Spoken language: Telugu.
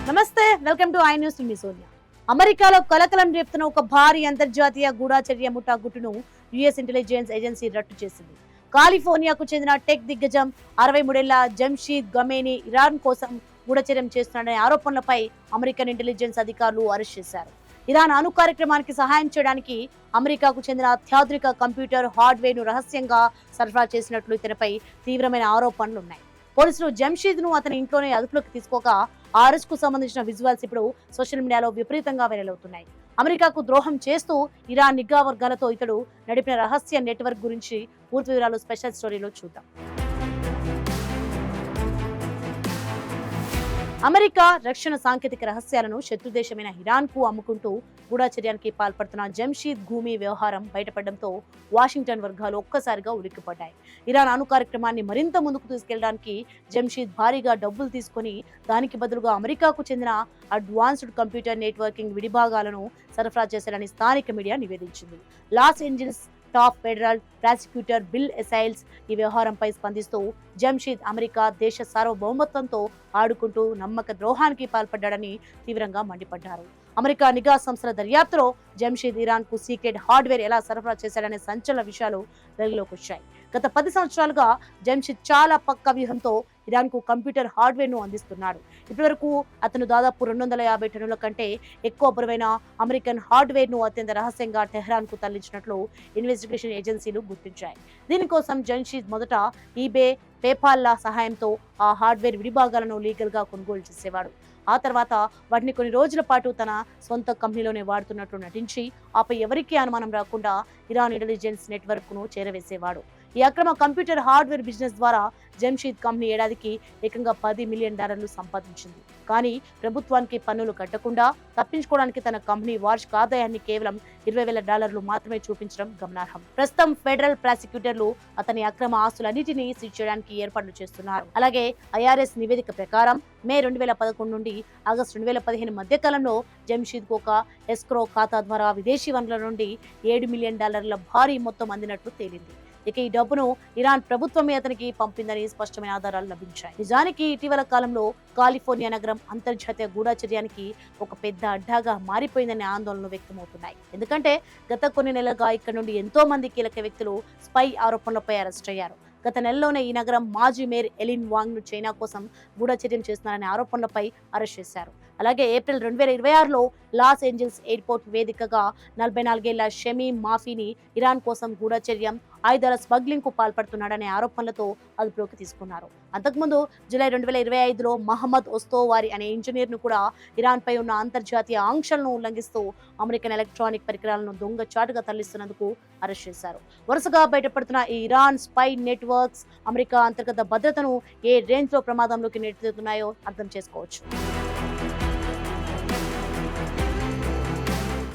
నమస్తే, వెల్కమ్ టు ఐ న్యూస్. మీ సోనియా. అమెరికాలో కలకలం రేపుతున్న ఒక భారీ అంతర్జాతీయ గూఢచర్య ముఠా గుట్టును యుఎస్ ఇంటెలిజెన్స్ ఏజెన్సీ రట్టు చేసింది. కాలిఫోర్నియాకు చెందిన టెక్ దిగ్గజం 63 జంషీద్ గమేని ఇరాన్ కోసం గూఢచర్యం చేస్తున్నాడనే ఆరోపణలపై అమెరికన్ ఇంటెలిజెన్స్ అధికారులు అరెస్ట్ చేశారు. ఇరాన్ అణు కార్యక్రమానికి సహాయం చేయడానికి అమెరికాకు చెందిన అత్యాధునిక కంప్యూటర్ హార్డ్వేర్ ను రహస్యంగా సరఫరా చేసినట్లు ఇతనిపై తీవ్రమైన ఆరోపణలున్నాయి. పోలీసులు జంషీద్ ను అతని ఇంట్లోనే అదుపులోకి తీసుకోగా ఆ అరెస్ట్ కు సంబంధించిన విజువల్స్ ఇప్పుడు సోషల్ మీడియాలో విపరీతంగా వైరల్ అవుతున్నాయి. అమెరికాకు ద్రోహం చేస్తూ ఇరాన్ నిఘా వర్గాలతో ఇతడు నడిపిన రహస్య నెట్వర్క్ గురించి పూర్తి వివరాలు స్పెషల్ స్టోరీలో చూద్దాం. అమెరికా రక్షణ సాంకేతిక రహస్యాలను శత్రుదేశమైన ఇరాన్ కు అమ్ముకుంటూ గూఢచర్యానికి పాల్పడుతున్న జంషీద్ భూమి వ్యవహారం బయటపడడంతో వాషింగ్టన్ వర్గాలు ఒక్కసారిగా ఉలిక్కిపడ్డాయి. ఇరాన్ అణు కార్యక్రమాన్ని మరింత ముందుకు తీసుకెళ్లడానికి జంషీద్ భారీగా డబ్బులు తీసుకుని దానికి బదులుగా అమెరికాకు చెందిన అడ్వాన్స్డ్ కంప్యూటర్ నెట్వర్కింగ్ విడిభాగాలను సరఫరా చేశారని స్థానిక మీడియా నివేదించింది. Los Angeles top federal prosecutor Bill Essayli ఈ వ్యవహారంపై స్పందిస్తూ జంషీద్ అమెరికా దేశ సార్వభౌమత్వంతో ఆడుకుంటూ నమ్మక ద్రోహానికి పాల్పడ్డాడని తీవ్రంగా మండిపడ్డారు. అమెరికా నిఘా సంస్థల దర్యాప్తులో జంషీద్ ఇరాన్ కు సీక్రెట్ హార్డ్వేర్ ఎలా సరఫరా చేశాడనే సంచలన విషయాలు వెలుగులోకి వచ్చాయి. గత 10 సంవత్సరాలుగా జంషీద్ చాలా పక్క వ్యూహంతో ఇరాన్ కు కంప్యూటర్ హార్డ్వేర్ ను అందిస్తున్నాడు. ఇప్పటివరకు అతను దాదాపు 250 టన్నుల కంటే ఎక్కువ బరువైన అమెరికన్ హార్డ్వేర్ ను అత్యంత రహస్యంగా టెహ్రాన్ కు తరలించినట్లు ఇన్వెస్టిగేషన్ ఏజెన్సీలు గుర్తించాయి. దీనికోసం జంషీద్ మొదట ఈబే, పేపాల్ ల సహాయంతో ఆ హార్డ్వేర్ విడిభాగాలను లీగల్ గా కొనుగోలు చేసేవాడు. ఆ తర్వాత వాటిని కొన్ని రోజుల పాటు తన సొంత కంపెనీలోనే వాడుతున్నట్లు నటించి ఆపై ఎవరికీ అనుమానం రాకుండా ఇరాన్ ఇంటెలిజెన్స్ నెట్వర్క్ ను చేరవేసేవాడు. ఈ అక్రమ కంప్యూటర్ హార్డ్వేర్ బిజినెస్ ద్వారా జంషీద్ కంపెనీ ఏడాదికి ఏకంగా $10 మిలియన్ సంపాదించింది. కానీ ప్రభుత్వానికి పన్నులు కట్టకుండా తప్పించుకోవడానికి తన కంపెనీ వార్షిక ఆదాయాన్ని కేవలం $20,000 మాత్రమే చూపించడం గమనార్హం. ప్రస్తుతం ఫెడరల్ ప్రాసిక్యూటర్లు అతని అక్రమ ఆస్తులన్నిటినీ సీజ్ చేయడానికి ఏర్పాట్లు చేస్తున్నారు. అలాగే ఐఆర్ఎస్ నివేదిక ప్రకారం మే 2011 నుండి ఆగస్టు 2015 మధ్య కాలంలో జంషీద్ కు ఒక ఎస్క్రో ఖాతా ద్వారా విదేశీ వనరుల నుండి $7 మిలియన్ భారీ మొత్తం అందినట్లు తేలింది. ఇక ఈ డబ్బును ఇరాన్ ప్రభుత్వమే అతనికి పంపిందని స్పష్టమైన ఆధారాలు లభించాయి. నిజానికి ఇటీవల కాలంలో కాలిఫోర్నియా నగరం అంతర్జాతీయ గూఢచర్యానికి ఒక పెద్ద అడ్డాగా మారిపోయిందనే ఆందోళనలు వ్యక్తమవుతున్నాయి. ఎందుకంటే గత కొన్ని నెలలుగా ఇక్కడ నుండి ఎంతో మంది కీలక వ్యక్తులు స్పై ఆరోపణలపై అరెస్ట్ అయ్యారు. గత నెలలోనే ఈ నగరం మాజీ మేయర్ ఎలిన్ వాంగ్ ను చైనా కోసం గూఢచర్యం చేస్తున్నారనే ఆరోపణలపై అరెస్ట్ చేశారు. అలాగే ఏప్రిల్ 2026లో లాస్ ఏంజల్స్ ఎయిర్పోర్ట్ వేదికగా 44 ఏళ్ల షమీమ్ మాఫీని ఇరాన్ కోసం గూఢచర్యం, ఆయుధాల స్మగ్లింగ్ కు పాల్పడుతున్నాడనే ఆరోపణలతో అదుపులోకి తీసుకున్నారు. అంతకుముందు జూలై 2025లో మహమ్మద్ ఒస్తోవారి అనే ఇంజనీర్ ను కూడా ఇరాన్ పై ఉన్న అంతర్జాతీయ ఆంక్షలను ఉల్లంఘిస్తూ అమెరికన్ ఎలక్ట్రానిక్ పరికరాలను దొంగచాటుగా తరలిస్తున్నందుకు అరెస్ట్ చేశారు. వరుసగా బయటపడుతున్న ఈ ఇరాన్ స్పై నెట్వర్క్స్ అమెరికా అంతర్గత భద్రతను ఏ రేంజ్ లో ప్రమాదంలోకి నెట్టుతున్నాయో అర్థం చేసుకోవచ్చు.